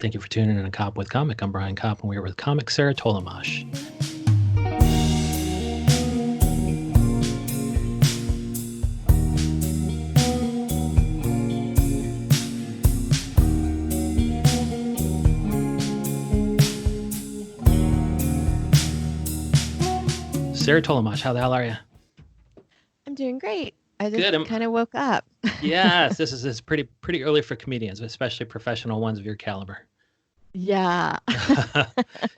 Thank you for tuning in to Cop with Comic. I'm Brian Koppen, and we're with comic Sarah Tollemache. Sarah Tollemache, how the hell are you? I'm doing great. I just Good. kind of woke up. Yes, this is pretty early for comedians, especially professional ones of your caliber. Yeah.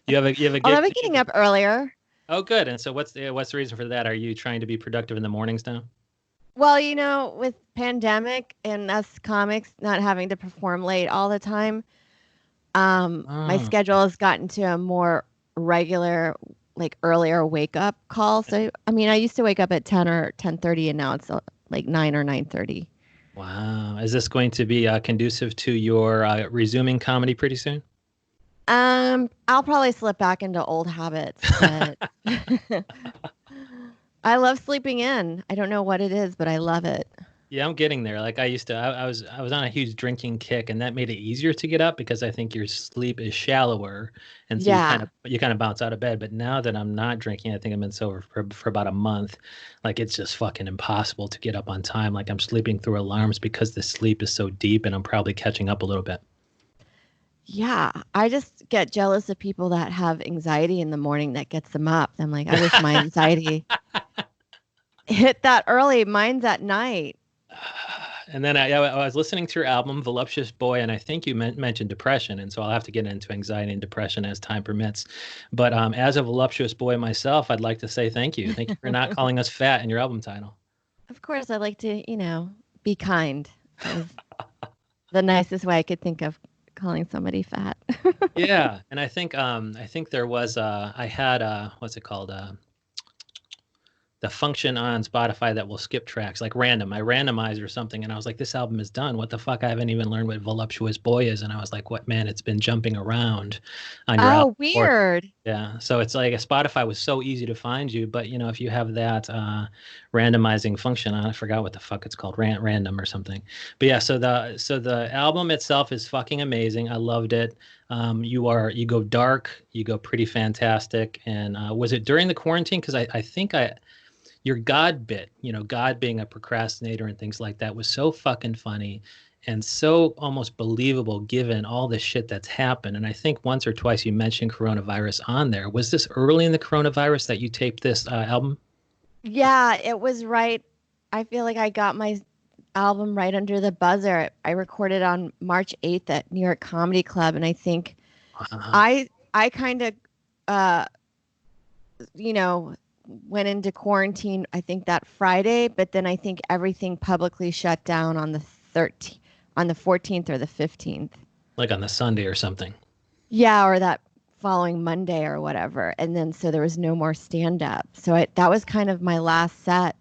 you have a Although gig I've been to do. getting up earlier. Oh, good. And so what's the reason for that? Are you trying to be productive in the mornings now? Well, with pandemic and us comics not having to perform late all the time, my Oh, schedule has gotten to a more regular, like earlier wake up call. So, I used to wake up at 10 or 10:30 and now it's like 9 or 9:30. wow. Is this going to be conducive to your resuming comedy pretty soon? I'll probably slip back into old habits, but I love sleeping in. I don't know what it is, but I love it. Yeah, I'm getting there. Like I used to, I was on a huge drinking kick, and that made it easier to get up because I think your sleep is shallower, and so you kind Yeah. of you kind of bounce out of bed. But now that I'm not drinking, I think I've been sober for about a month. Like it's just fucking impossible to get up on time. Like I'm sleeping through alarms because the sleep is so deep, and I'm probably catching up a little bit. Yeah, I just get jealous of people that have anxiety in the morning that gets them up. I'm like, I wish my anxiety hit that early. Mine's at night. And then I was listening to your album, Voluptuous Boy, and I think you mentioned depression. And so I'll have to get into anxiety and depression as time permits. But as a voluptuous boy myself, I'd like to say thank you. Thank you for not calling us fat in your album title. Of course, I like to, be kind. That was the nicest way I could think of calling somebody fat. Yeah. And I think there was, I had, what's it called? The function on Spotify that will skip tracks, like random. I randomized or something, and I was like, "This album is done. What the fuck? I haven't even learned what Voluptuous Boy is." And I was like, "What, man? It's been jumping around on your album Oh, for." weird. Yeah, so it's like a Spotify was so easy to find you, but if you have that randomizing function on, I forgot what the fuck it's called, random or something. But yeah, so the album itself is fucking amazing. I loved it. You go dark, you go pretty fantastic. And was it during the quarantine? Because I think your God bit, God being a procrastinator and things like that was so fucking funny and so almost believable given all the shit that's happened. And I think once or twice you mentioned coronavirus on there. Was this early in the coronavirus that you taped this album? Yeah, it was right. I feel like I got my album right under the buzzer. I recorded on March 8th at New York Comedy Club, and I think Wow. I kind of uh you know went into quarantine I think that Friday, but then I think everything publicly shut down on the 13th, on the 14th or the 15th. Like on the Sunday or something. Yeah, or that following Monday or whatever. And then so there was no more stand up. So that was kind of my last set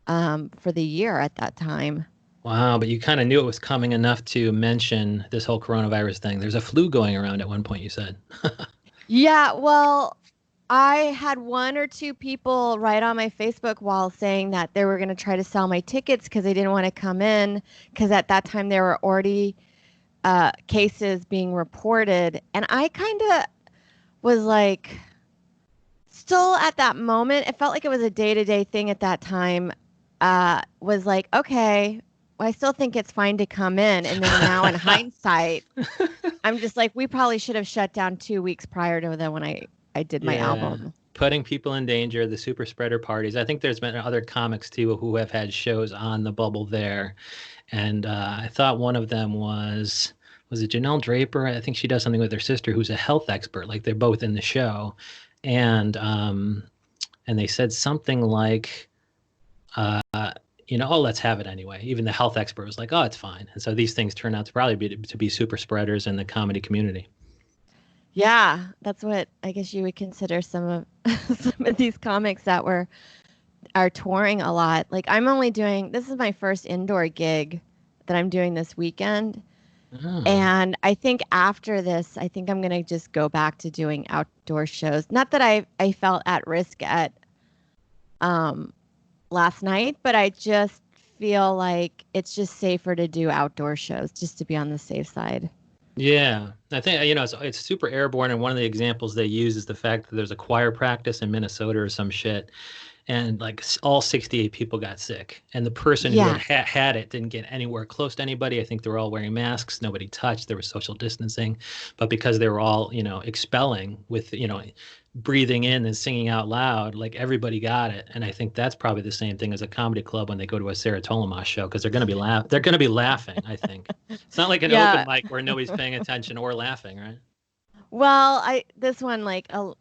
for the year at that time. Wow, but you kind of knew it was coming enough to mention this whole coronavirus thing. There's a flu going around at one point, you said. Yeah, well, I had one or two people write on my Facebook wall saying that they were going to try to sell my tickets because they didn't want to come in because at that time there were already cases being reported. And I kind of was like, still at that moment, it felt like it was a day to day thing at that time. Was like, okay, well, I still think it's fine to come in. And then now in hindsight, I'm just like, we probably should have shut down 2 weeks prior to then when I did my Yeah. album. Putting people in danger, the super spreader parties. I think there's been other comics too who have had shows on the bubble there. And I thought one of them was it Janelle Draper? I think she does something with her sister who's a health expert. Like they're both in the show. And and they said something like uh, oh, let's have it anyway. Even the health expert was like, oh, it's fine. And so these things turn out to probably be super spreaders in the comedy community. Yeah, that's what I guess you would consider some of some of these comics that are touring a lot. Like I'm only doing this is my first indoor gig that I'm doing this weekend. Oh. And I think after this, I think I'm gonna just go back to doing outdoor shows. Not that I felt at risk at um last night, but I just feel like it's just safer to do outdoor shows just to be on the safe side. Yeah, I think it's super airborne, and one of the examples they use is the fact that there's a choir practice in Minnesota or some shit, and like all 68 people got sick, and the person who Yeah. had it didn't get anywhere close to anybody. I think they were all wearing masks, nobody touched, there was social distancing, but because they were all expelling with breathing in and singing out loud, like everybody got it. And I think that's probably the same thing as a comedy club when they go to a Sarah Tollemache show, because they're going to be laughing. I think it's not like an open Yeah. mic where nobody's paying attention or laughing, right? Well, this one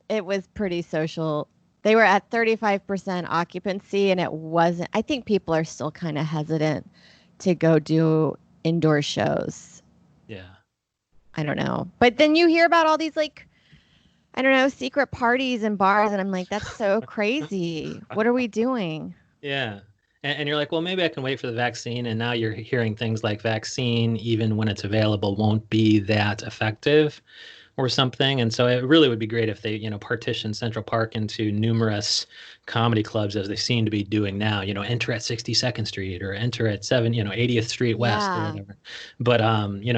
it was pretty social. They were at 35% occupancy and it wasn't. I think people are still kind of hesitant to go do indoor shows. Yeah. I don't know. But then you hear about all these like I don't know, secret parties and bars and I'm like that's so crazy. What are we doing? Yeah. And you're like, well, maybe I can wait for the vaccine. And now you're hearing things like vaccine, even when it's available, won't be that effective or something. And so it really would be great if they, partition Central Park into numerous comedy clubs as they seem to be doing now, enter at 62nd Street or enter at 80th Street West or Yeah. whatever. But,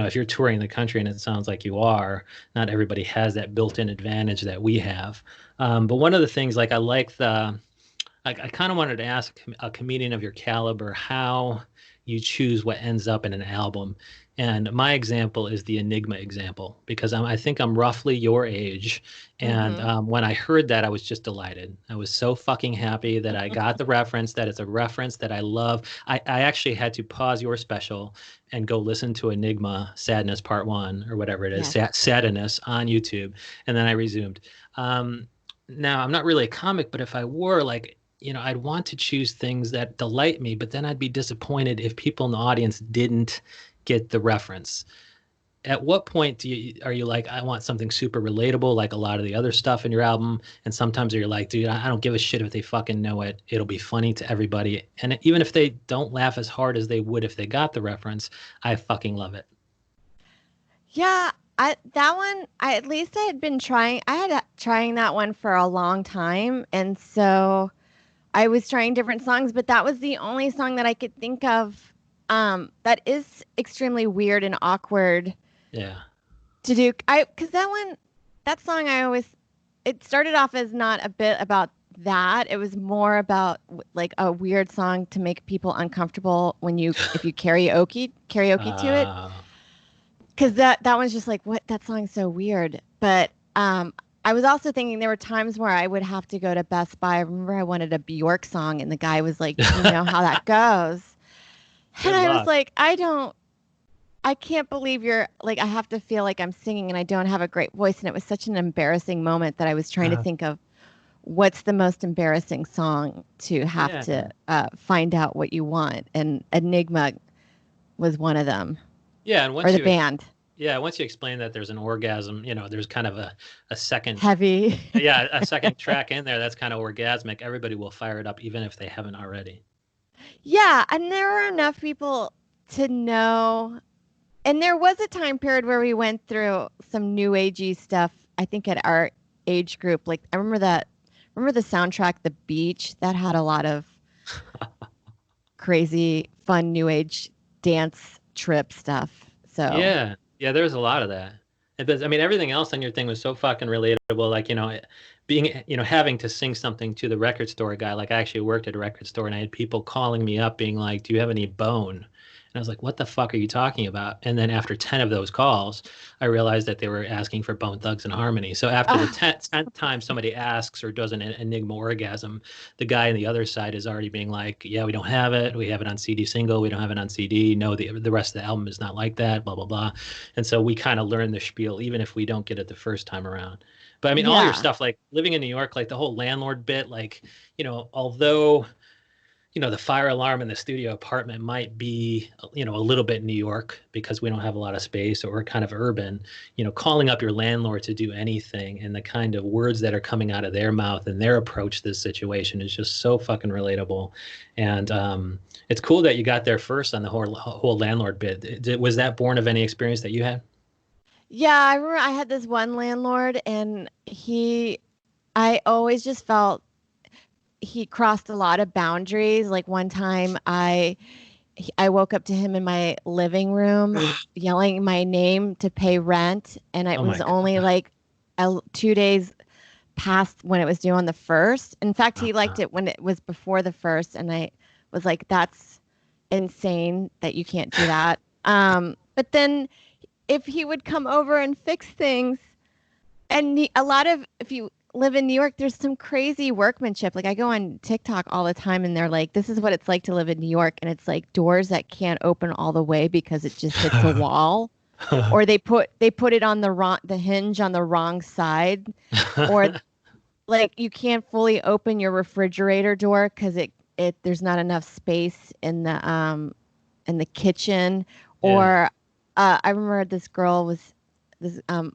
if you're touring the country, and it sounds like you are, not everybody has that built-in advantage that we have. But one of the things, like, I kind of wanted to ask a comedian of your caliber how you choose what ends up in an album. And my example is the Enigma example, because I think I'm roughly your age. And Mhm. when I heard that, I was just delighted. I was so fucking happy that I got the reference, that it's a reference that I love. I actually had to pause your special and go listen to Enigma Sadness Part One or whatever it is, Yes. Sadness on YouTube. And then I resumed. Now, I'm not really a comic, but if I were, like, I'd want to choose things that delight me, but then I'd be disappointed if people in the audience didn't get the reference. At what point are you like, I want something super relatable, like a lot of the other stuff in your album? And sometimes you're like, dude, I don't give a shit if they fucking know it. It'll be funny to everybody. And even if they don't laugh as hard as they would if they got the reference, I fucking love it. Yeah, I that one I at least I had been trying I had trying that one for a long time and so I was trying different songs, but that was the only song that I could think of that is extremely weird and awkward Yeah. to do. Cuz that song I always it started off as not a bit about that. It was more about like a weird song to make people uncomfortable when you if you karaoke to it. Uh, Because that one's just like what that song's so weird. But I was also thinking there were times where I would have to go to Best Buy. I remember I wanted a Bjork song, and the guy was like, "Do you know how that goes?" And good I was luck. like, I can't believe you're like, I have to feel like I'm singing, and I don't have a great voice. And it was such an embarrassing moment that I was trying to think of what's the most embarrassing song to have Yeah. to find out what you want, and Enigma was one of them, Yeah. And or the band. once you explain that there's an orgasm, there's kind of a second, Heavy. yeah, a second track in there that's kind of orgasmic. Everybody will fire it up, even if they haven't already. Yeah, and there were enough people to know. And there was a time period where we went through some new agey stuff. I think at our age group, like I remember that. Remember the soundtrack, The Beach, that had a lot of crazy, fun new age dance trip stuff. So Yeah, yeah, there's a lot of that. I mean, everything else on your thing was so fucking relatable. Like, being, having to sing something to the record store guy. Like, I actually worked at a record store, and I had people calling me up being like, "Do you have any bone?" And I was like, "What the fuck are you talking about?" And then after 10 of those calls, I realized that they were asking for Bone Thugs and Harmony. So after the uh, 10th time somebody asks or does an Enigma orgasm, the guy on the other side is already being like, "Yeah, we don't have it. We have it on CD single. We don't have it on CD. No, the rest of the album is not like that, blah, blah, blah." And so we kind of learn the spiel, even if we don't get it the first time around. But I mean, all your yeah. stuff, like living in New York, like the whole landlord bit, like, although the fire alarm in the studio apartment might be, a little bit New York because we don't have a lot of space or we're kind of urban, calling up your landlord to do anything and the kind of words that are coming out of their mouth and their approach to this situation is just so fucking relatable. And it's cool that you got there first on the whole landlord bit. Was that born of any experience that you had? Yeah, I remember I had this one landlord and I always just felt he crossed a lot of boundaries. Like one time I woke up to him in my living room yelling my name to pay rent, and it Oh my was God. only like 2 days past when it was due on the first. In fact, he liked Uh-huh. it when it was before the first, and I was like, "That's insane that you can't do that." But then if he would come over and fix things, and a lot of if you live in New York, there's some crazy workmanship. Like I go on TikTok all the time, and they're like, "This is what it's like to live in New York," and it's like doors that can't open all the way because it just hits a wall, or they put it on the hinge on the wrong side, or like you can't fully open your refrigerator door because it there's not enough space in the kitchen. Yeah. Or I remember this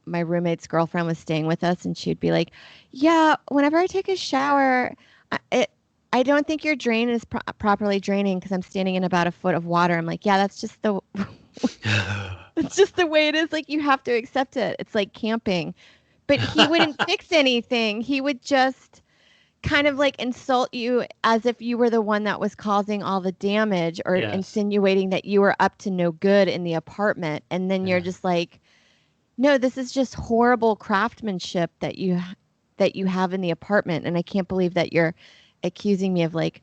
my roommate's girlfriend was staying with us, and she'd be like, "Yeah, whenever I take a shower, I don't think your drain is properly draining because I'm standing in about a foot of water." I'm like, "Yeah, that's just the it's just the way it is. Like you have to accept it. It's like camping." But he wouldn't fix anything. He would just kind of like insult you as if you were the one that was causing all the damage, or Yes. insinuating that you were up to no good in the apartment. And then you're Yeah. just like, no, this is just horrible craftsmanship that you have in the apartment. And I can't believe that you're accusing me of like,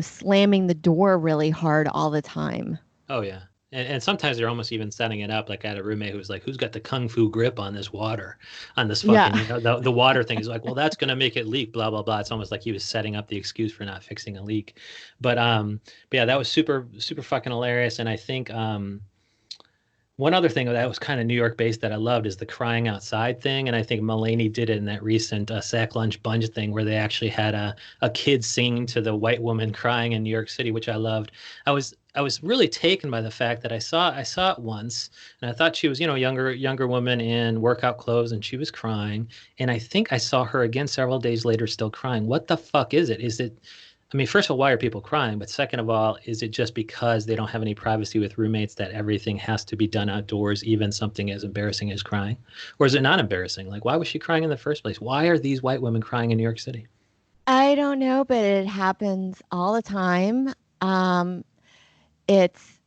slamming the door really hard all the time. Oh yeah. And sometimes they're almost even setting it up. Like I had a roommate who was like, "Who's got the kung fu grip on this water, on this fucking, Yeah. the water thing?" Is like, "Well, that's gonna make it leak." Blah blah blah. It's almost like he was setting up the excuse for not fixing a leak. But yeah, that was super super fucking hilarious. And I think one other thing that was kind of New York based that I loved is the crying outside thing. And I think Mulaney did it in that recent Sack Lunch Bunch thing where they actually had a kid singing to the white woman crying in New York City, which I loved. I was really taken by the fact that I saw it once, and I thought she was, younger woman in workout clothes, and she was crying. And I think I saw her again several days later still crying. What the fuck is it? Is it, I mean, first of all, why are people crying? But second of all, is it just because they don't have any privacy with roommates that everything has to be done outdoors, even something as embarrassing as crying? Or is it not embarrassing? Like, why was she crying in the first place? Why are these white women crying in New York City? I don't know, but it happens all the time. Um, it's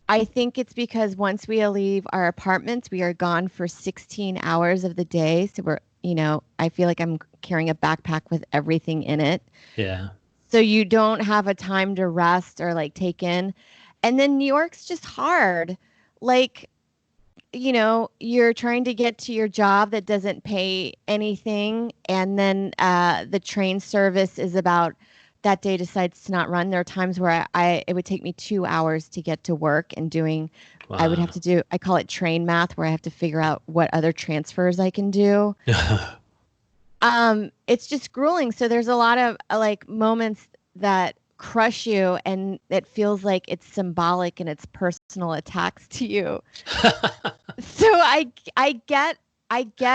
I think it's because once we leave our apartments, we are gone for 16 hours of the day. So I feel like I'm carrying a backpack with everything in it. Yeah. So you don't have a time to rest or like take in. And then New York's just hard. Like, you're trying to get to your job that doesn't pay anything. And then the train service is about that day decides to not run. There are times where it would take me 2 hours to get to work, and I would have Wow. to do, I call it train math, where I have to figure out what other transfers I can do. It's just grueling. So there's a lot of like moments that crush you, and it feels like it's symbolic and it's personal attacks to you. So I get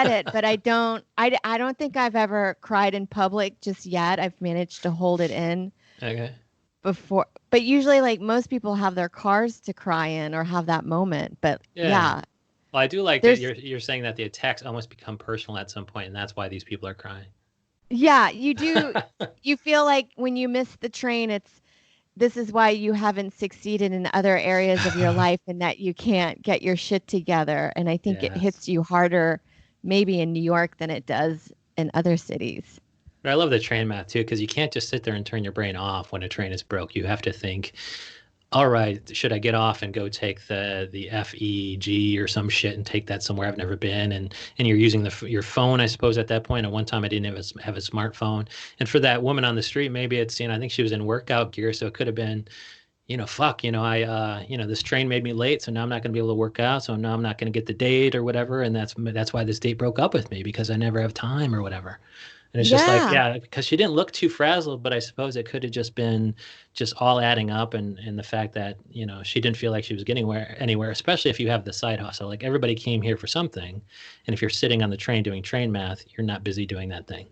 it, but I don't think I've ever cried in public just yet. I've managed to hold it in Okay. before, but usually like most people have their cars to cry in or have that moment. But Yeah. yeah, Well, I do like that there's you're saying that the attacks almost become personal at some point, and that's why these people are crying. yeah, you feel like when you miss the train, this is why you haven't succeeded in other areas of your life, and that you can't get your shit together. And I think it Yes. hits you harder maybe in New York than it does in other cities. But I love the train math too, because you can't just sit there and turn your brain off when a train is broke. You have to think, all right, should I get off and go take the FEG or some shit and take that somewhere I've never been? And you're using your phone, I suppose, at that point. At one time, I didn't have a smartphone. And for that woman on the street, maybe it's, I think she was in workout gear, so it could have been, fuck, this train made me late, so now I'm not going to be able to work out, so now I'm not going to get the date or whatever, and that's why this date broke up with me, because I never have time or whatever. And it's just like, Yeah. yeah, because she didn't look too frazzled, but I suppose it could have just been just all adding up, and the fact that, she didn't feel like she was getting anywhere, especially if you have the side hustle. Like everybody came here for something, and if you're sitting on the train doing train math, you're not busy doing that thing.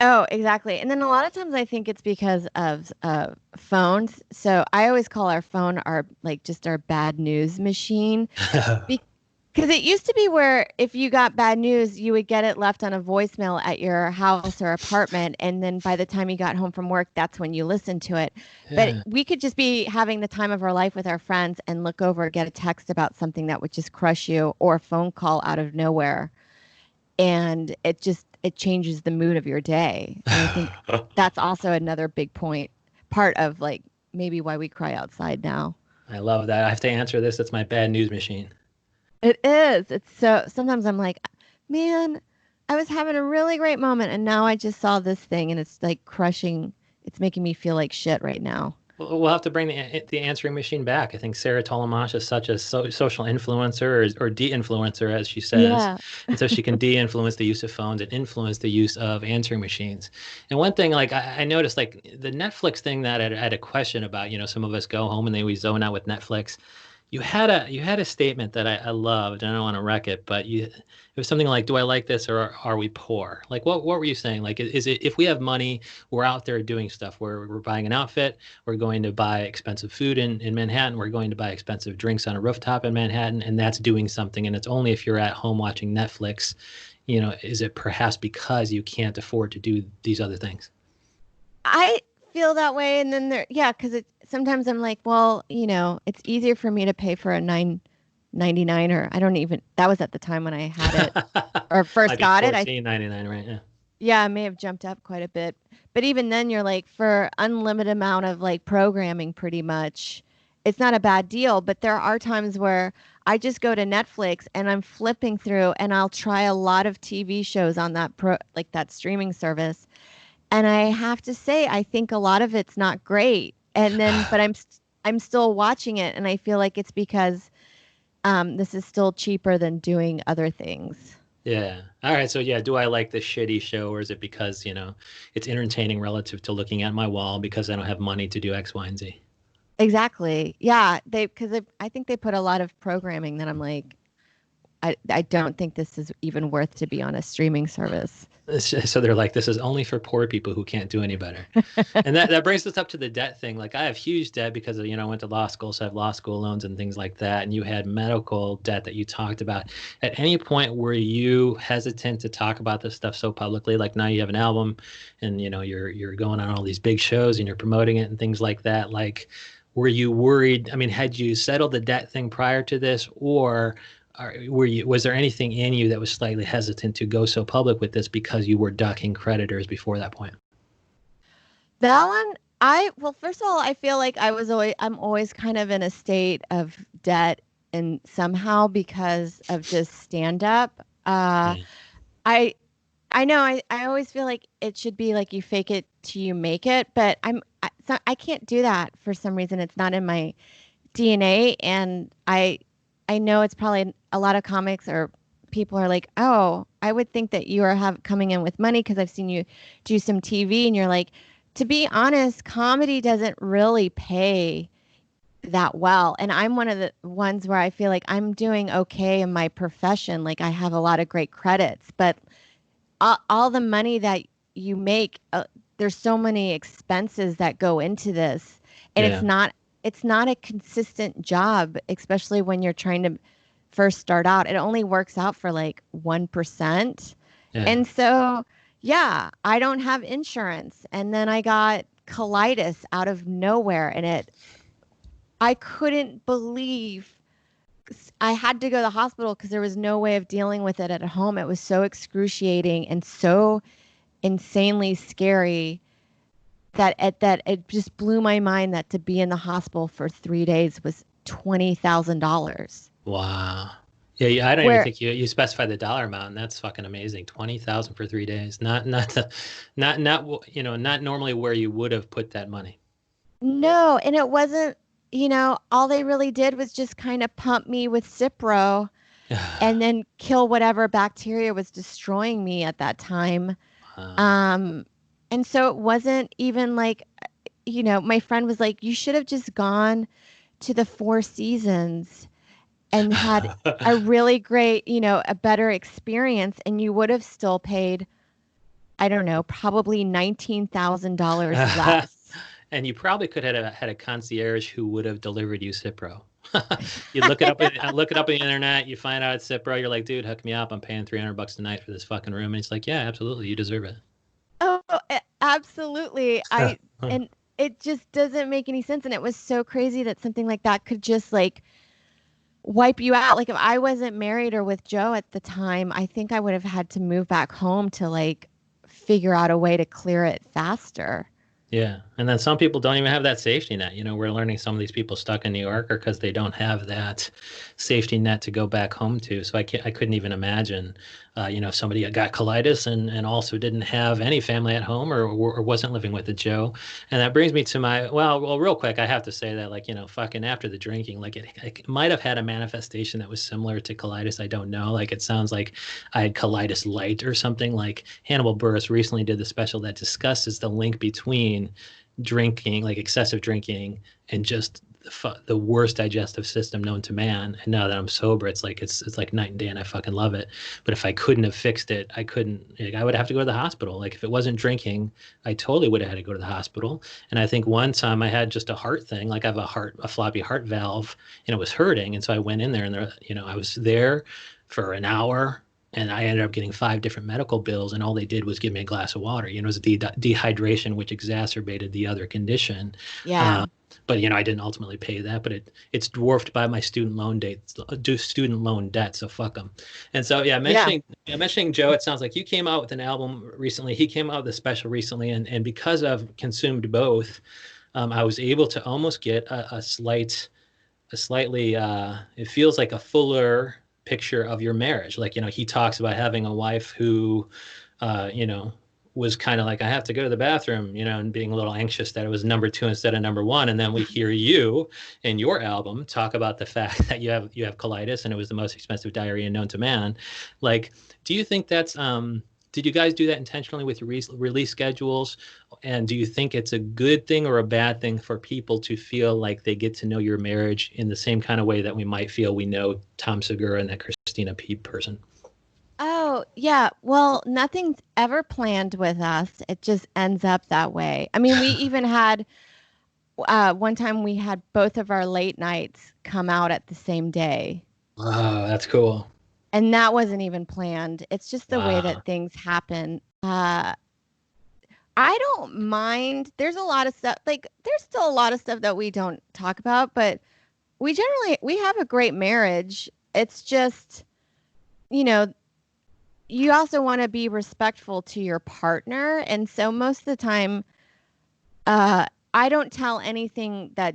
Oh, exactly. And then a lot of times I think it's because of phones. So I always call our phone our like just our bad news machine, because Because it used to be where if you got bad news, you would get it left on a voicemail at your house or apartment. And then by the time you got home from work, that's when you listened to it. But Yeah. we could just be having the time of our life with our friends and look over, get a text about something that would just crush you or a phone call out of nowhere. And it changes the mood of your day. And I think that's also another big part of like maybe why we cry outside now. I love that. I have to answer this. It's my bad news machine. It is. It's so sometimes I'm like, man, I was having a really great moment and now I just saw this thing and it's like crushing. It's making me feel like shit right now. We'll have to bring the answering machine back. I think Sarah Tollemache is such a social influencer or de-influencer, as she says. Yeah. And so she can de-influence the use of phones and influence the use of answering machines. And one thing, like I noticed, like the Netflix thing that I had a question about, some of us go home and then we zone out with Netflix. You had a statement that I loved, and I don't want to wreck it, but it was something like, "Do I like this, or are we poor?" Like, what were you saying? Like, is it if we have money, we're out there doing stuff. We're buying an outfit, we're going to buy expensive food in Manhattan, we're going to buy expensive drinks on a rooftop in Manhattan, and that's doing something. And it's only if you're at home watching Netflix, is it perhaps because you can't afford to do these other things? I feel that way and then yeah, because it sometimes I'm like, well, it's easier for me to pay for a 9.99 or I don't even that was at the time when I had it or first Might be got it. 14.99, right? Yeah. Yeah, I may have jumped up quite a bit. But even then you're like for unlimited amount of like programming pretty much. It's not a bad deal, but there are times where I just go to Netflix and I'm flipping through and I'll try a lot of TV shows on that streaming service. And I have to say I think a lot of it's not great. And then but I'm still watching it and I feel like it's because this is still cheaper than doing other things. Yeah. All right. So yeah, do I like this shitty show, or is it because, it's entertaining relative to looking at my wall because I don't have money to do X, Y, and Z? Exactly. Yeah, I think they put a lot of programming that I'm like, I don't think this is even worth to be on a streaming service. So they're like, this is only for poor people who can't do any better. And that brings us up to the debt thing. Like I have huge debt because of, I went to law school, so I have law school loans and things like that. And you had medical debt that you talked about. At any point were you hesitant to talk about this stuff so publicly? Like now you have an album and you're going on all these big shows and you're promoting it and things like that. Like, were you worried? I mean, had you settled the debt thing prior to this, or was there anything in you that was slightly hesitant to go so public with this because you were ducking creditors before that point? That one, well, first of all, I feel like I'm always kind of in a state of debt and somehow because of just stand up. Yeah. I I know I always feel like it should be like you fake it till you make it, but I can't do that for some reason. It's not in my DNA, and I know it's probably a lot of comics or people are like, "Oh, I would think that you are coming in with money because I've seen you do some TV," and you're like, to be honest, comedy doesn't really pay that well. And I'm one of the ones where I feel like I'm doing okay in my profession. Like I have a lot of great credits, but all the money that you make, there's so many expenses that go into this, and Yeah. it's not a consistent job, especially when you're trying to first start out. It only works out for like 1%. Yeah. And so, yeah, I don't have insurance. And then I got colitis out of nowhere, and I couldn't believe I had to go to the hospital because there was no way of dealing with it at home. It was so excruciating and so insanely scary that it just blew my mind that to be in the hospital for 3 days was $20,000. Wow. Yeah, I don't even Where think you specify the dollar amount, and that's fucking amazing. 20,000 for 3 days. Not normally where you would have put that money. no, and it wasn't, all they really did was just kind of pump me with Cipro and then kill whatever bacteria was destroying me at that time. Wow. Um, and so it wasn't even like, my friend was like, you should have just gone to the Four Seasons and had a really great, a better experience, and you would have still paid, I don't know, probably $19,000 less. And you probably could have had a concierge who would have delivered you Cipro. You look it up, look it up on the internet. You find out it's Cipro. You're like, dude, hook me up. I'm paying $300 a night for this fucking room. And he's like, yeah, absolutely, you deserve it. Oh, absolutely. And it just doesn't make any sense. And it was so crazy that something like that could just like wipe you out. Like if I wasn't married or with Joe at the time, I think I would have had to move back home to like figure out a way to clear it faster. Yeah. And then some people don't even have that safety net. You know, we're learning some of these people stuck in New York are because they don't have that safety net to go back home to. So I couldn't even imagine, you know, somebody got colitis and also didn't have any family at home or wasn't living with a Joe. And that brings me to my, well, real quick, I have to say that, like, you know, fucking after the drinking, like it might have had a manifestation that was similar to colitis. I don't know. Like it sounds like I had colitis light or something. Like Hannibal Buress recently did the special that discusses the link between drinking, like excessive drinking, and just the worst digestive system known to man. And now that I'm sober, it's like night and day, and I fucking love it. But if I couldn't have fixed it, I couldn't. Like, I would have to go to the hospital. Like if it wasn't drinking, I totally would have had to go to the hospital. And I think one time I had just a heart thing, like I have a floppy heart valve, and it was hurting, and so I went in there, and there, you know, I was there for an hour. And I ended up getting 5 different medical bills, and all they did was give me a glass of water. You know, it was dehydration, which exacerbated the other condition. Yeah. But you know, I didn't ultimately pay that. But it's dwarfed by my student loan debt. So fuck them. And so mentioning Joe, it sounds like you came out with an album recently. He came out with a special recently, and because I've consumed both, I was able to almost get a slightly it feels like a fuller picture of your marriage. Like, you know, he talks about having a wife who, you know, was kind of like, I have to go to the bathroom, you know, and being a little anxious that it was number 2 instead of number 1. And then we hear you in your album talk about the fact that you have colitis and it was the most expensive diarrhea known to man. Like, do you think that's did you guys do that intentionally with your release schedules? And do you think it's a good thing or a bad thing for people to feel like they get to know your marriage in the same kind of way that we might feel we know Tom Segura and that Christina P person? Oh, yeah. Well, nothing's ever planned with us. It just ends up that way. I mean, we even had one time we had both of our late nights come out at the same day. Oh, that's cool. And that wasn't even planned. It's just the way Wow. that things happen. I don't mind. There's a lot of stuff, like there's still a lot of stuff that we don't talk about, but we have a great marriage. It's just, you know, you also want to be respectful to your partner. And so most of the time, I don't tell anything that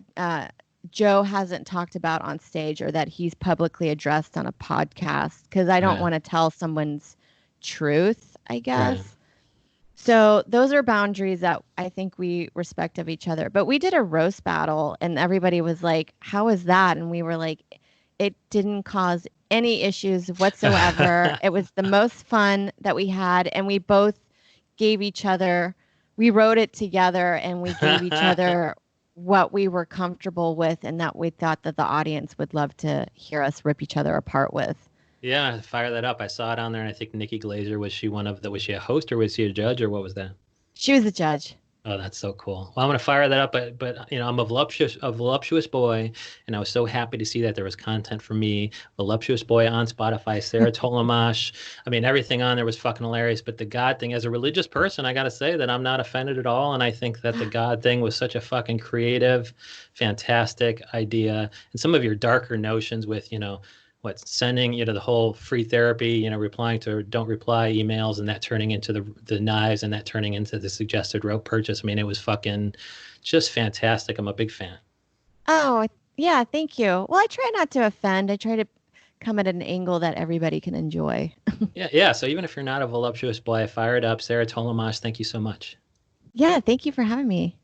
Joe hasn't talked about on stage or that he's publicly addressed on a podcast because I don't want to tell someone's truth, I guess. Right. So those are boundaries that I think we respect of each other. But we did a roast battle and everybody was like, how was that? And we were like, it didn't cause any issues whatsoever. It was the most fun that we had. And we both gave each other, we wrote it together and we gave each other what we were comfortable with and that we thought that the audience would love to hear us rip each other apart with. Yeah, fire that up. I saw it on there, and I think Nikki Glazer, was she a host or was she a judge or what was that? She was a judge. Oh, that's so cool. Well, I'm going to fire that up, but you know, I'm a voluptuous boy, and I was so happy to see that there was content for me. Voluptuous boy on Spotify, Sarah Tollemache. I mean, everything on there was fucking hilarious, but the God thing, as a religious person, I got to say that I'm not offended at all, and I think that the God thing was such a fucking creative, fantastic idea, and some of your darker notions with, you know, sending, you know, the whole free therapy, you know, replying to don't reply emails and that turning into the knives and that turning into the suggested rope purchase. I mean, it was fucking just fantastic. I'm a big fan. Oh, yeah. Thank you. Well, I try not to offend. I try to come at an angle that everybody can enjoy. Yeah. So even if you're not a voluptuous boy, fire it up. Sarah Tollemache, thank you so much. Yeah. Thank you for having me.